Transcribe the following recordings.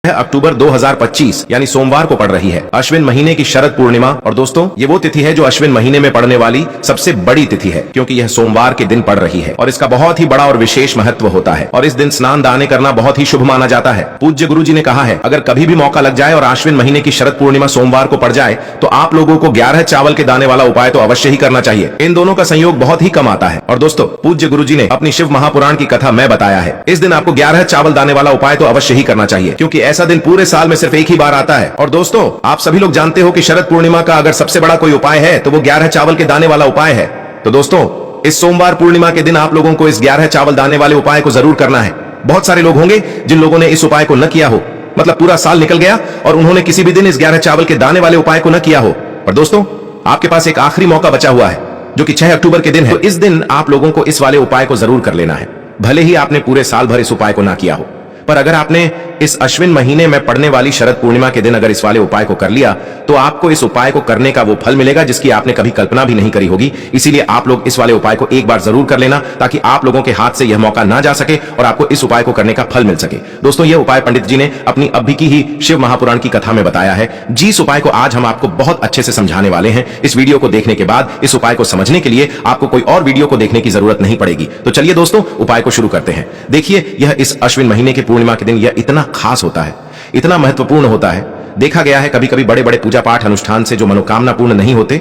अक्टूबर 2025 यानी सोमवार को पड़ रही है अश्विन महीने की शरद पूर्णिमा। और दोस्तों ये वो तिथि है जो अश्विन महीने में पड़ने वाली सबसे बड़ी तिथि है, क्योंकि यह सोमवार के दिन पड़ रही है और इसका बहुत ही बड़ा और विशेष महत्व होता है। और इस दिन स्नान दाने करना बहुत ही शुभ माना जाता है। पूज्य गुरु जी ने कहा है, अगर कभी भी मौका लग जाए और अश्विन महीने की शरद पूर्णिमा सोमवार को पड़ जाए तो आप लोगों को 11 चावल के दाने वाला उपाय तो अवश्य ही करना चाहिए। इन दोनों का संयोग बहुत ही कम आता है। और दोस्तों पूज्य गुरु जी ने अपनी शिव महापुराण की कथा में बताया है, इस दिन आपको 11 चावल दाने वाला उपाय तो अवश्य ही करना चाहिए, क्योंकि ऐसा दिन पूरे साल सिर्फ एक ही बार आता है। और दोस्तों आप सभी लोग जानते हो कि शरद पूर्णिमा का अगर सबसे बड़ा कोई उपाय है तो वो 11 चावल के दाने वाला उपाय है। तो दोस्तों इस सोमवार पूर्णिमा के दिन आप लोगों को इस 11 चावल दाने वाले उपाय को जरूर करना है। बहुत सारे लोग होंगे जिन लोगों ने इस उपाय को न किया हो, मतलब पूरा साल निकल गया और उन्होंने किसी भी दिन इस 11 चावल के दाने वाले उपाय को न किया हो। पर दोस्तों आपके पास एक आखिरी मौका बचा हुआ है जो कि 6 अक्टूबर के दिन है। तो इस दिन आप लोगों को इस वाले उपाय को जरूर कर लेना है, भले ही आपने पूरे साल भर इस उपाय को ना किया हो। पर अगर आपने इस अश्विन महीने में पड़ने वाली शरद पूर्णिमा के दिन अगर इस वाले उपाय को कर लिया तो आपको इस उपाय को करने का वो फल मिलेगा जिसकी आपने कभी कल्पना भी नहीं करी होगी। इसीलिए आप लोग इस वाले उपाय को एक बार जरूर कर लेना, ताकि आप लोगों के हाथ से यह मौका ना जा सके और आपको इस उपाय को करने का फल मिल सके। दोस्तों यह उपाय पंडित जी ने अपनी अभी की ही शिव महापुराण की कथा में बताया है। जिस उपाय को आज हम आपको बहुत अच्छे से समझाने वाले हैं, इस वीडियो को देखने के बाद इस उपाय को समझने के लिए आपको कोई और वीडियो को देखने की जरूरत नहीं पड़ेगी। तो चलिए दोस्तों उपाय को शुरू करते हैं। देखिए यह इस अश्विन महीने की पूर्णिमा के दिन यह इतना खास होता है, इतना महत्वपूर्ण होता है। देखा गया है कभी कभी बड़े बड़े पूजा पाठ अनुष्ठान से जो मनोकामना पूर्ण नहीं होते,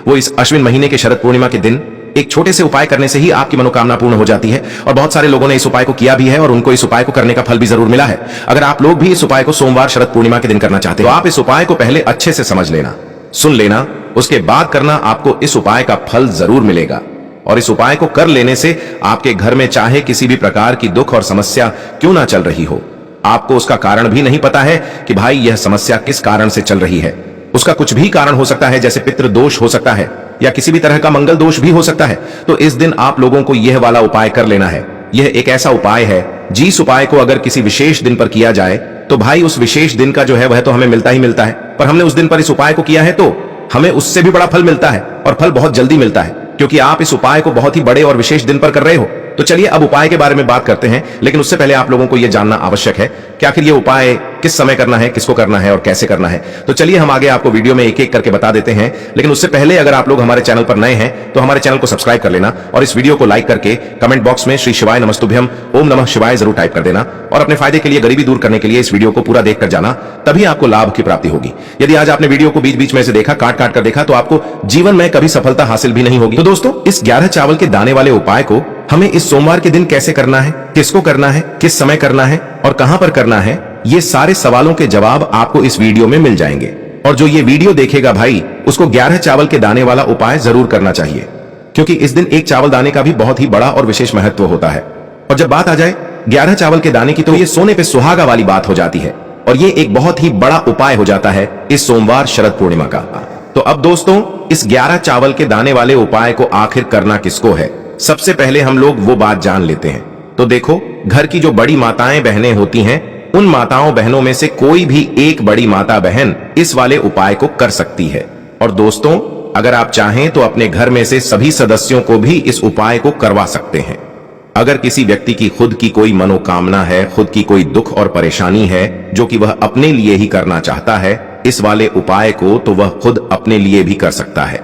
वो इस अश्विन महीने के शरद पूर्णिमा के दिन एक छोटे से उपाय करने से ही आपकी मनोकामना पूर्ण हो जाती है। और बहुत सारे लोगों ने इस उपाय को किया भी है और उनको इस उपाय को करने का फल भी जरूर मिला है। अगर आप लोग भी इस उपाय को सोमवार शरद पूर्णिमा के दिन करना चाहते हो तो आप इस उपाय को पहले अच्छे से समझ लेना, सुन लेना, उसके बाद करना। आपको इस उपाय का फल जरूर मिलेगा। और इस उपाय को कर लेने से आपके घर में चाहे किसी भी प्रकार की दुख और समस्या क्यों ना चल रही हो, आपको उसका कारण भी नहीं पता है कि भाई यह समस्या किस कारण से चल रही है। उसका कुछ भी कारण हो सकता है, जैसे पितृ दोष हो सकता है या किसी भी तरह का मंगल दोष भी हो सकता है। तो इस दिन आप लोगों को यह वाला उपाय कर लेना है। यह एक ऐसा उपाय है जिस उपाय को अगर किसी विशेष दिन पर किया जाए तो भाई उस विशेष दिन का जो है वह तो हमें मिलता ही मिलता है, पर हमने उस दिन पर इस उपाय को किया है तो हमें उससे भी बड़ा फल मिलता है और फल बहुत जल्दी मिलता है, क्योंकि आप इस उपाय को बहुत ही बड़े और विशेष दिन पर कर रहे हो। तो चलिए अब उपाय के बारे में बात करते हैं, लेकिन उससे पहले आप लोगों को यह जानना आवश्यक है कि आखिर यह उपाय किस समय करना है, किसको करना है और कैसे करना है। तो चलिए हम आगे आपको वीडियो में एक एक करके बता देते हैं। लेकिन उससे पहले अगर आप लोग हमारे चैनल पर नए हैं तो हमारे चैनल को सब्सक्राइब कर लेना और इस वीडियो को लाइक करके कमेंट बॉक्स में श्री शिवाय नमस्तुभ्यम ओम नमः शिवाय जरूर टाइप कर देना। और अपने फायदे के लिए, गरीबी दूर करने के लिए इस वीडियो को पूरा देखकर जाना, तभी आपको लाभ की प्राप्ति होगी। यदि आज आपने वीडियो को बीच बीच में से देखा, काट काट कर देखा, तो आपको जीवन में कभी सफलता हासिल भी नहीं होगी। तो दोस्तों इस 11 चावल के दाने वाले उपाय को हमें इस सोमवार के दिन कैसे करना है, किसको करना है, किस समय करना है और कहां पर करना है, ये सारे सवालों के जवाब आपको इस वीडियो में मिल जाएंगे। और जो ये वीडियो देखेगा भाई उसको 11 चावल के दाने वाला उपाय जरूर करना चाहिए, क्योंकि इस दिन एक चावल दाने का भी बहुत ही बड़ा और विशेष महत्व होता है। और जब बात आ जाए 11 चावल के दाने की तो ये सोने पे सुहागा वाली बात हो जाती है और ये एक बहुत ही बड़ा उपाय हो जाता है इस सोमवार शरद पूर्णिमा का। तो अब दोस्तों इस 11 चावल के दाने वाले उपाय को आखिर करना किसको है, सबसे पहले हम लोग वो बात जान लेते हैं। तो देखो, घर की जो बड़ी माताएं बहनें होती हैं, उन माताओं बहनों में से कोई भी एक बड़ी माता बहन इस वाले उपाय को कर सकती है। और दोस्तों अगर आप चाहें तो अपने घर में से सभी सदस्यों को भी इस उपाय को करवा सकते हैं। अगर किसी व्यक्ति की खुद की कोई मनोकामना है, खुद की कोई दुख और परेशानी है जो कि वह अपने लिए ही करना चाहता है इस वाले उपाय को, तो वह खुद अपने लिए भी कर सकता है।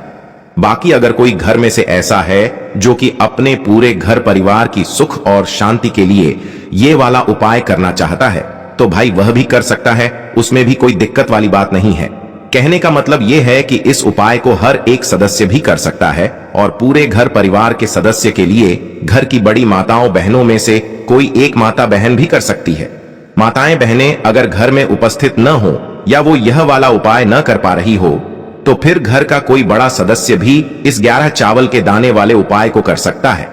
बाकी अगर कोई घर में से ऐसा है जो कि अपने पूरे घर परिवार की सुख और शांति के लिए ये वाला उपाय करना चाहता है तो भाई वह भी कर सकता है, उसमें भी कोई दिक्कत वाली बात नहीं है। कहने का मतलब यह है कि इस उपाय को हर एक सदस्य भी कर सकता है और पूरे घर परिवार के सदस्य के लिए घर की बड़ी माताओं बहनों में से कोई एक माता बहन भी कर सकती है। माताएं बहनें अगर घर में उपस्थित न हो या वो यह वाला उपाय न कर पा रही हो तो फिर घर का कोई बड़ा सदस्य भी इस 11 चावल के दाने वाले उपाय को कर सकता है,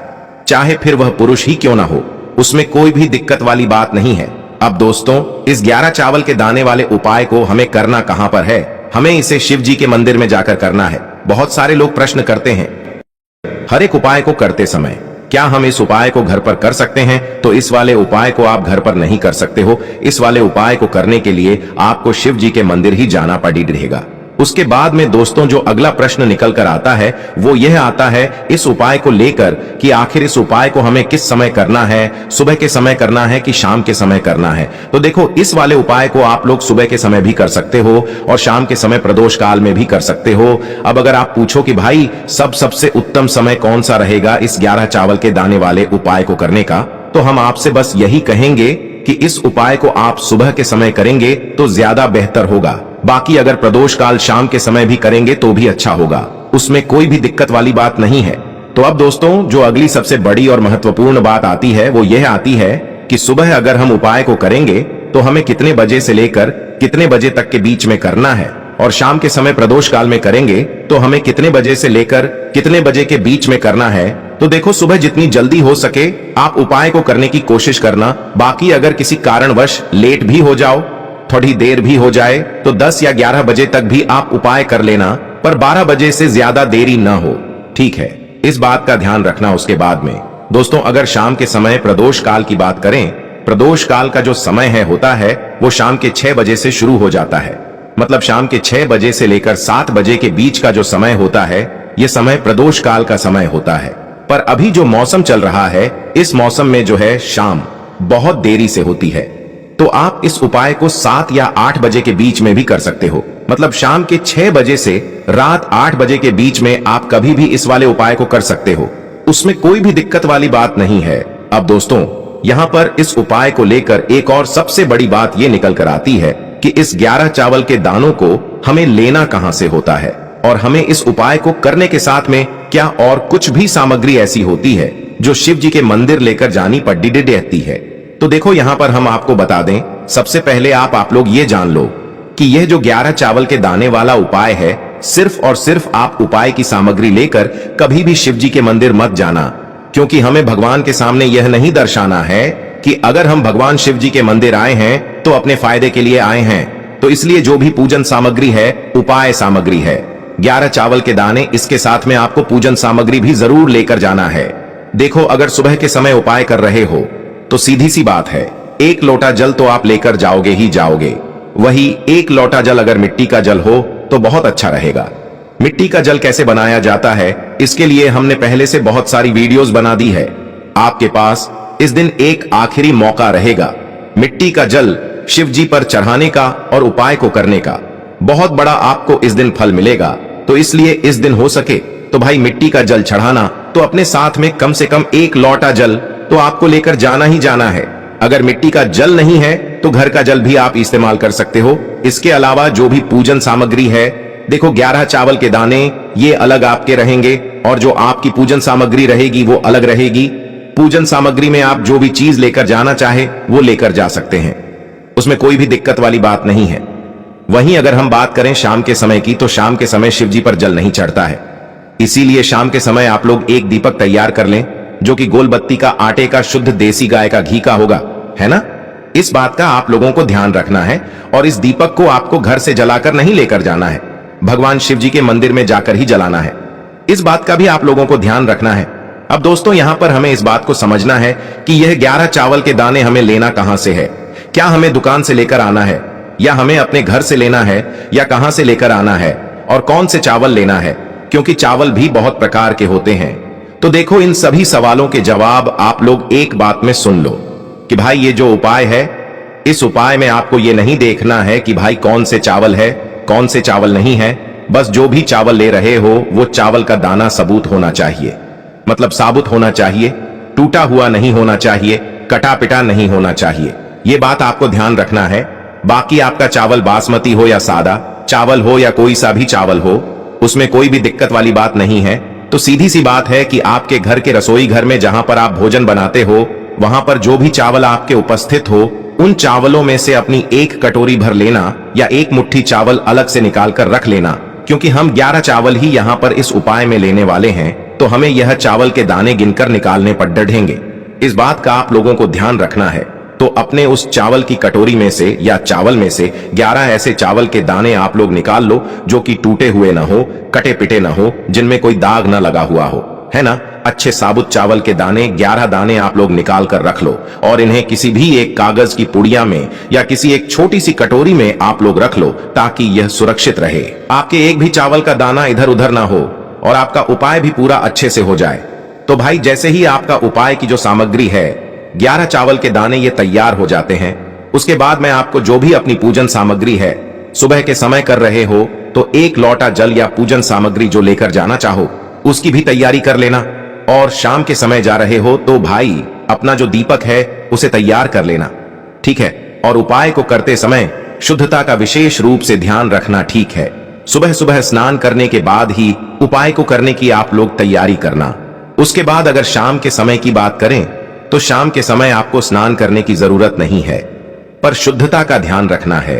चाहे फिर वह पुरुष ही क्यों ना हो, उसमें कोई भी दिक्कत वाली बात नहीं है। अब दोस्तों इस 11 चावल के दाने वाले उपाय को हमें करना कहां पर है, हमें इसे शिव जी के मंदिर में जाकर करना है। बहुत सारे लोग प्रश्न करते हैं हर एक उपाय को करते समय क्या हम इस उपाय को घर पर कर सकते हैं, तो इस वाले उपाय को आप घर पर नहीं कर सकते हो। इस वाले उपाय को करने के लिए आपको शिव जी के मंदिर ही जाना पड़ी रहेगा। उसके बाद में दोस्तों जो अगला प्रश्न निकल कर आता है वो यह आता है इस उपाय को लेकर कि आखिर इस उपाय को हमें किस समय करना है, सुबह के समय करना है कि शाम के समय करना है। तो देखो, इस वाले उपाय को आप लोग सुबह के समय भी कर सकते हो और शाम के समय प्रदोष काल में भी कर सकते हो। अब अगर आप पूछो कि भाई सबसे उत्तम समय कौन सा रहेगा इस 11 चावल के दाने वाले उपाय को करने का, तो हम आपसे बस यही कहेंगे कि इस उपाय को आप सुबह के समय करेंगे तो ज्यादा बेहतर होगा। बाकी अगर प्रदोष काल शाम के समय भी करेंगे तो भी अच्छा होगा, उसमें कोई भी दिक्कत वाली बात नहीं है। तो अब दोस्तों जो अगली सबसे बड़ी और महत्वपूर्ण बात आती है वो यह आती है कि सुबह अगर हम उपाय को करेंगे तो हमें कितने बजे से लेकर कितने बजे तक के बीच में करना है, और शाम के समय प्रदोष काल में करेंगे तो हमें कितने बजे से लेकर कितने बजे के बीच में करना है। तो देखो, सुबह जितनी जल्दी हो सके आप उपाय को करने की कोशिश करना। बाकी अगर किसी कारणवश लेट भी हो जाओ, थोड़ी देर भी हो जाए, तो 10 या 11 बजे तक भी आप उपाय कर लेना, पर 12 बजे से ज्यादा देरी न हो, ठीक है? इस बात का ध्यान रखना। उसके बाद में दोस्तों अगर शाम के समय प्रदोष काल की बात करें, प्रदोष काल का जो समय है होता है वो शाम के 6 बजे से शुरू हो जाता है। मतलब शाम के 6 बजे से लेकर 7 बजे के बीच का जो समय होता है ये समय प्रदोष काल का समय होता है। पर अभी जो मौसम चल रहा है इस मौसम में जो है शाम बहुत देरी से होती है, तो आप इस उपाय को 7 या 8 बजे के बीच में भी कर सकते हो। मतलब शाम के 6 बजे से रात 8 बजे के बीच में आप कभी भी इस वाले उपाय को कर सकते हो, उसमें कोई भी दिक्कत वाली बात नहीं है। अब दोस्तों यहाँ पर इस उपाय को लेकर एक और सबसे बड़ी बात ये निकल कर आती है कि इस 11 चावल के दानों को हमें लेना कहां से होता है, और हमें इस उपाय को करने के साथ में क्या और कुछ भी सामग्री ऐसी होती है जो शिव जी के मंदिर लेकर जानी पड़ी रहती है। तो देखो यहाँ पर हम आपको बता दें, सबसे पहले आप लोग ये जान लो कि यह जो 11 चावल के दाने वाला उपाय है, सिर्फ और सिर्फ आप उपाय की सामग्री लेकर कभी भी शिव जी के मंदिर मत जाना, क्योंकि हमें भगवान के सामने यह नहीं दर्शाना है कि अगर हम भगवान शिव जी के मंदिर आए हैं तो अपने फायदे के लिए आए हैं। तो इसलिए जो भी पूजन सामग्री है उपाय सामग्री है, 11 चावल के दाने, इसके साथ में आपको पूजन सामग्री भी जरूर लेकर जाना है। देखो, अगर सुबह के समय उपाय कर रहे हो तो सीधी सी बात है, 1 लोटा जल तो आप लेकर जाओगे ही जाओगे। वही 1 लोटा जल अगर मिट्टी का जल हो तो बहुत अच्छा रहेगा। मिट्टी का जल कैसे बनाया जाता है इसके लिए हमने पहले से बहुत सारी वीडियोस बना दी है। आपके पास इस दिन एक आखिरी मौका रहेगा मिट्टी का जल शिव जी पर चढ़ाने का और उपाय को करने का। बहुत बड़ा आपको इस दिन फल मिलेगा, तो इसलिए इस दिन हो सके तो भाई मिट्टी का जल चढ़ाना, तो अपने साथ में कम से कम 1 लोटा जल तो आपको लेकर जाना ही जाना है। अगर मिट्टी का जल नहीं है तो घर का जल भी आप इस्तेमाल कर सकते हो। इसके अलावा जो भी पूजन सामग्री है, देखो 11 चावल के दाने ये अलग आपके रहेंगे और जो आपकी पूजन सामग्री रहेगी वो अलग रहेगी। पूजन सामग्री में आप जो भी चीज लेकर जाना चाहे वो लेकर जा सकते हैं, उसमें कोई भी दिक्कत वाली बात नहीं है। वहीं अगर हम बात करें शाम के समय की, तो शाम के समय शिव जी पर जल नहीं चढ़ता है, इसीलिए शाम के समय आप लोग एक दीपक तैयार कर लें जो कि गोल बत्ती का, आटे का, शुद्ध देसी गाय का घी का होगा, है ना? इस बात का आप लोगों को ध्यान रखना है और इस दीपक को आपको घर से जलाकर नहीं लेकर जाना है, भगवान शिव जी के मंदिर में जाकर ही जलाना है। इस बात का भी आप लोगों को ध्यान रखना है। अब दोस्तों यहां पर हमें इस बात को समझना है कि यह 11 चावल के दाने हमें लेना कहां से है। क्या हमें दुकान से लेकर आना है, या हमें अपने घर से लेना है, या कहां से लेकर आना है, और कौन से चावल लेना है, क्योंकि चावल भी बहुत प्रकार के होते हैं। तो देखो, इन सभी सवालों के जवाब आप लोग एक बात में सुन लो कि भाई ये जो उपाय है, इस उपाय में आपको ये नहीं देखना है कि भाई कौन से चावल है कौन से चावल नहीं है। बस जो भी चावल ले रहे हो वो चावल का दाना सबूत होना चाहिए, मतलब साबुत होना चाहिए, टूटा हुआ नहीं होना चाहिए, कटा पिटा नहीं होना चाहिए। ये बात आपको ध्यान रखना है। बाकी आपका चावल बासमती हो या सादा चावल हो या कोई सा भी चावल हो, उसमें कोई भी दिक्कत वाली बात नहीं है। तो सीधी सी बात है कि आपके घर के रसोई घर में जहां पर आप भोजन बनाते हो, वहां पर जो भी चावल आपके उपस्थित हो, उन चावलों में से अपनी 1 कटोरी भर लेना या 1 मुट्ठी चावल अलग से निकाल कर रख लेना, क्योंकि हम 11 चावल ही यहाँ पर इस उपाय में लेने वाले हैं, तो हमें यह चावल के दाने गिनकर निकालने पड़ ढेंगे। इस बात का आप लोगों को ध्यान रखना है। तो अपने उस चावल की कटोरी में से या चावल में से 11 ऐसे चावल के दाने आप लोग निकाल लो जो कि टूटे हुए ना हो, कटे पिटे ना हो, जिनमें कोई दाग ना लगा हुआ हो, है ना? अच्छे साबुत चावल के दाने 11 दाने आप लोग निकाल कर रख लो और इन्हें किसी भी एक कागज की पुड़िया में या किसी एक छोटी सी कटोरी में आप लोग रख लो ताकि यह सुरक्षित रहे। आपके एक भी चावल का दाना इधर उधर ना हो और आपका उपाय भी पूरा अच्छे से हो जाए। तो भाई जैसे ही आपका उपाय की जो सामग्री है 11 चावल के दाने ये तैयार हो जाते हैं, उसके बाद मैं आपको जो भी अपनी पूजन सामग्री है सुबह के समय कर रहे हो तो 1 लोटा जल या पूजन सामग्री जो लेकर जाना चाहो उसकी भी तैयारी कर लेना। और शाम के समय जा रहे हो तो भाई अपना जो दीपक है उसे तैयार कर लेना, ठीक है। और उपाय को करते समय शुद्धता का विशेष रूप से ध्यान रखना, ठीक है। सुबह सुबह स्नान करने के बाद ही उपाय को करने की आप लोग तैयारी करना। उसके बाद अगर शाम के समय की बात करें तो शाम के समय आपको स्नान करने की जरूरत नहीं है, पर शुद्धता का ध्यान रखना है।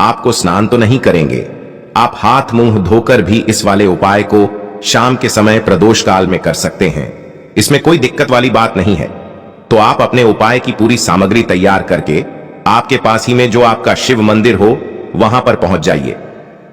आपको स्नान तो नहीं करेंगे, आप हाथ मुंह धोकर भी इस वाले उपाय को शाम के समय प्रदोष काल में कर सकते हैं। इसमें कोई दिक्कत वाली बात नहीं है। तो आप अपने उपाय की पूरी सामग्री तैयार करके आपके पास ही में जो आपका शिव मंदिर हो वहां पर पहुंच जाइए।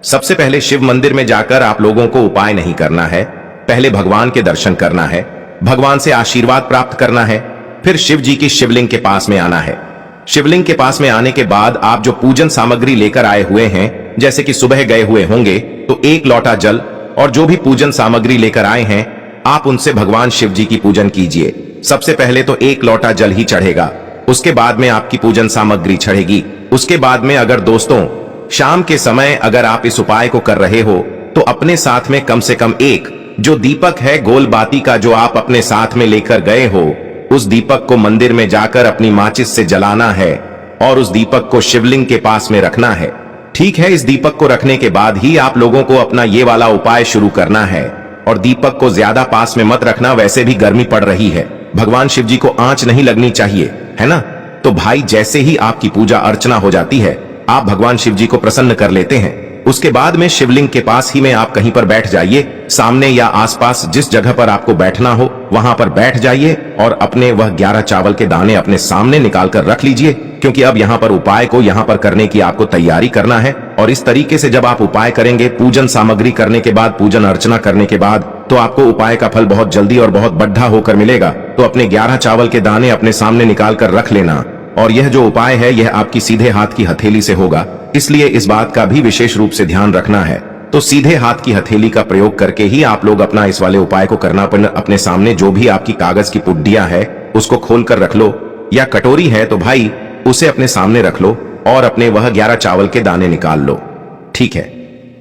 सबसे पहले शिव मंदिर में जाकर आप लोगों को उपाय नहीं करना है, पहले भगवान के दर्शन करना है, भगवान से आशीर्वाद प्राप्त करना है, फिर शिव जी की शिवलिंग के पास में आना है। शिवलिंग के पास में आने के बाद आप जो पूजन सामग्री लेकर आए हुए हैं, जैसे कि सुबह गए हुए होंगे तो 1 लोटा जल और जो भी पूजन सामग्री लेकर आए हैं आप उनसे भगवान शिव जी की पूजन कीजिए। सबसे पहले तो 1 लोटा जल ही चढ़ेगा, उसके बाद में आपकी पूजन सामग्री चढ़ेगी। उसके बाद में अगर दोस्तों शाम के समय अगर आप इस उपाय को कर रहे हो तो अपने साथ में कम से कम एक जो दीपक है गोल बाती का जो आप अपने साथ में लेकर गए हो, उस दीपक को मंदिर में जाकर अपनी माचिस से जलाना है और उस दीपक को शिवलिंग के पास में रखना है, ठीक है। इस दीपक को रखने के बाद ही आप लोगों को अपना ये वाला उपाय शुरू करना है। और दीपक को ज्यादा पास में मत रखना, वैसे भी गर्मी पड़ रही है, भगवान शिव जी को आंच नहीं लगनी चाहिए, है ना। तो भाई जैसे ही आपकी पूजा अर्चना हो जाती है आप भगवान शिव जी को प्रसन्न कर लेते हैं। उसके बाद में शिवलिंग के पास ही में आप कहीं पर बैठ जाइए, सामने या आसपास जिस जगह पर आपको बैठना हो वहां पर बैठ जाइए और अपने वह 11 चावल के दाने अपने सामने निकाल कर रख लीजिए, क्योंकि अब यहाँ पर उपाय को यहाँ पर करने की आपको तैयारी करना है। और इस तरीके से जब आप उपाय करेंगे, पूजन सामग्री करने के बाद, पूजन अर्चना करने के बाद, तो आपको उपाय का फल बहुत जल्दी और बहुत बढ़ा होकर मिलेगा। तो अपने 11 चावल के दाने अपने सामने निकाल कर रख लेना। और यह जो उपाय है यह आपकी सीधे हाथ की हथेली से होगा, इसलिए इस बात का भी विशेष रूप से ध्यान रखना है। तो सीधे हाथ की हथेली का प्रयोग करके ही आप लोग अपना इस वाले उपाय को करना। अपने सामने जो भी आपकी कागज की पुड्डिया है उसको खोल कर रख लो, या कटोरी है तो भाई उसे अपने सामने रख लो और अपने वह 11 चावल के दाने निकाल लो, ठीक है।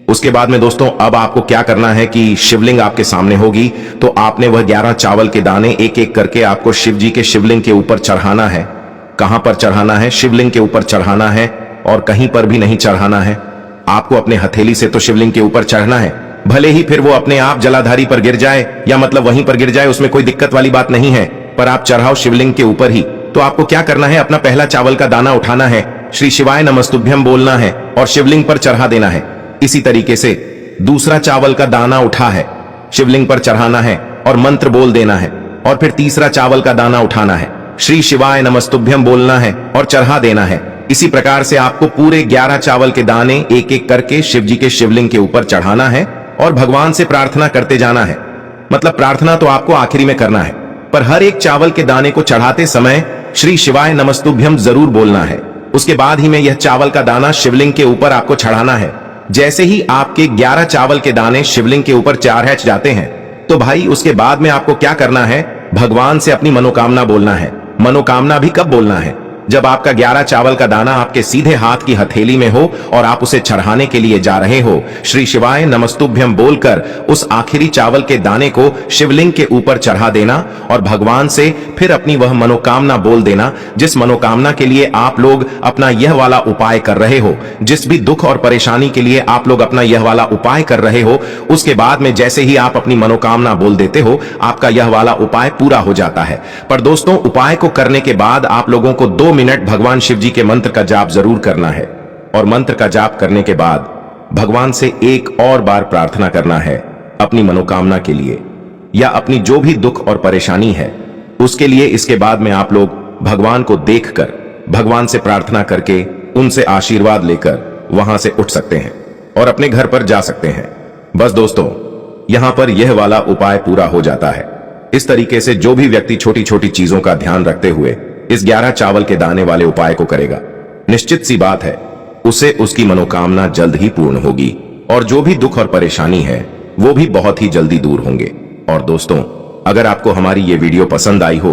उसके बाद में दोस्तों अब आपको क्या करना है कि शिवलिंग आपके सामने होगी तो आपने वह 11 चावल के दाने एक एक करके आपको शिव जी के शिवलिंग के ऊपर चढ़ाना है। कहां पर चढ़ाना है? शिवलिंग के ऊपर चढ़ाना है और कहीं पर भी नहीं चढ़ाना है। आपको अपने हथेली से तो शिवलिंग के ऊपर चढ़ना है, भले ही फिर वो अपने आप जलाधारी पर गिर जाए या मतलब वहीं पर गिर जाए, उसमें कोई दिक्कत वाली बात नहीं है, पर आप चढ़ाओ शिवलिंग के ऊपर ही। तो आपको क्या करना है, अपना पहला चावल का दाना उठाना है, श्री शिवाय नमस्तुभ्यम बोलना है और शिवलिंग पर चढ़ा देना है। इसी तरीके से दूसरा चावल का दाना उठा है, शिवलिंग पर चढ़ाना है और मंत्र बोल देना है। और फिर तीसरा चावल का दाना उठाना है, श्री शिवाय नमस्तुभ्यम बोलना है और चढ़ा देना है। इसी प्रकार से आपको पूरे 11 चावल के दाने एक एक करके शिव जी के शिवलिंग के ऊपर चढ़ाना है और भगवान से प्रार्थना करते जाना है। मतलब प्रार्थना तो आपको आखिरी में करना है, पर हर एक चावल के दाने को चढ़ाते समय श्री शिवाय नमस्तुभ्यम जरूर बोलना है। उसके बाद ही में यह चावल का दाना शिवलिंग के ऊपर आपको चढ़ाना है। जैसे ही आपके 11 चावल के दाने शिवलिंग के ऊपर चढ़ जाते हैं तो भाई उसके बाद में आपको क्या करना है, भगवान से अपनी मनोकामना बोलना है। मनोकामना भी कब बोलना है? जब आपका 11 चावल का दाना आपके सीधे हाथ की हथेली में हो और आप उसे चढ़ाने के लिए जा रहे हो, श्री शिवाय नमस्तुभ्यम बोलकर उस आखिरी चावल के दाने को शिवलिंग के ऊपर चढ़ा देना और भगवान से फिर अपनी वह मनोकामना बोल देना, जिस मनोकामना के लिए आप लोग अपना यह वाला उपाय कर रहे हो, जिस भी दुख और परेशानी के लिए आप लोग अपना यह वाला उपाय कर रहे हो। उसके बाद में जैसे ही आप अपनी मनोकामना बोल देते हो, आपका यह वाला उपाय पूरा हो जाता है। पर दोस्तों, उपाय को करने के बाद आप लोगों को 2 मिनट भगवान शिव जी के मंत्र का जाप जरूर करना है। और मंत्र का जाप करने के बाद भगवान से एक और बार प्रार्थना करना है अपनी मनोकामना के लिए या अपनी जो भी दुख और परेशानी है उसके लिए। इसके बाद में आप लोग भगवान को देखकर, भगवान से प्रार्थना करके, उनसे आशीर्वाद लेकर वहां से उठ सकते हैं और अपने घर पर जा सकते हैं। बस दोस्तों, यहां पर यह वाला उपाय पूरा हो जाता है। इस तरीके से जो भी व्यक्ति छोटी छोटी चीजों का ध्यान रखते हुए इस 11 चावल के दाने वाले उपाय को करेगा, निश्चित सी बात है उसे उसकी मनोकामना जल्द ही पूर्ण होगी और जो भी दुख और परेशानी है वो भी बहुत ही जल्दी दूर होंगे। और दोस्तों, अगर आपको हमारी ये वीडियो पसंद आई हो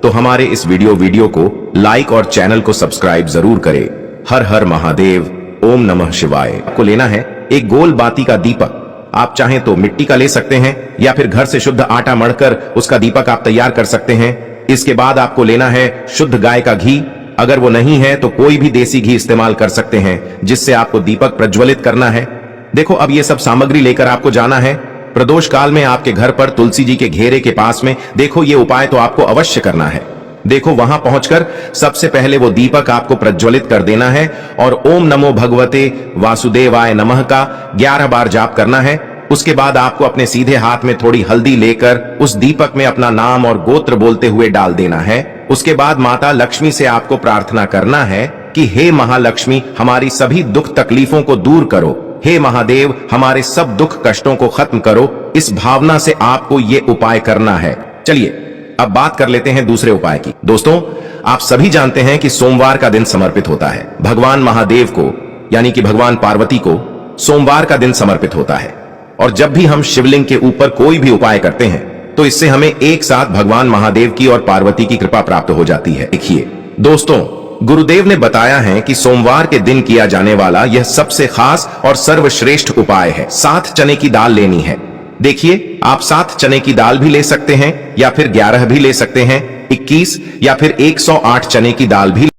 तो हमारे इस वीडियो को लाइक और चैनल को सब्सक्राइब जरूर करें। हर हर महादेव, ओम नमः शिवाय। आपको लेना है एक गोल बाती का दीपक। आप चाहें तो मिट्टी का ले सकते हैं या फिर घर से शुद्ध आटा मढ़कर उसका दीपक आप तैयार कर सकते हैं। इसके बाद आपको लेना है शुद्ध गाय का घी। अगर वो नहीं है तो कोई भी देसी घी इस्तेमाल कर सकते हैं, जिससे आपको दीपक प्रज्वलित करना है। देखो, अब ये सब सामग्री लेकर आपको जाना है प्रदोष काल में आपके घर पर तुलसी जी के घेरे के पास में। देखो, ये उपाय तो आपको अवश्य करना है। देखो, वहां पहुंचकर सबसे पहले वो दीपक आपको प्रज्वलित कर देना है और ओम नमो भगवते वासुदेवाय नमः का 11 बार जाप करना है। उसके बाद आपको अपने सीधे हाथ में थोड़ी हल्दी लेकर उस दीपक में अपना नाम और गोत्र बोलते हुए डाल देना है। उसके बाद माता लक्ष्मी से आपको प्रार्थना करना है कि हे महालक्ष्मी, हमारी सभी दुख तकलीफों को दूर करो। हे महादेव, हमारे सब दुख कष्टों को खत्म करो। इस भावना से आपको ये उपाय करना है। चलिए अब बात कर लेते हैं दूसरे उपाय की। दोस्तों, आप सभी जानते हैं कि सोमवार का दिन समर्पित होता है भगवान महादेव को, यानी कि भगवान पार्वती को सोमवार का दिन समर्पित होता है। और जब भी हम शिवलिंग के ऊपर कोई भी उपाय करते हैं तो इससे हमें एक साथ भगवान महादेव की और पार्वती की कृपा प्राप्त हो जाती है। देखिए दोस्तों, गुरुदेव ने बताया है कि सोमवार के दिन किया जाने वाला यह सबसे खास और सर्वश्रेष्ठ उपाय है। 7 चने की दाल लेनी है। देखिए, आप 7 चने की दाल भी ले सकते हैं या फिर 11 भी ले सकते हैं, 21 या फिर 108 चने की दाल भी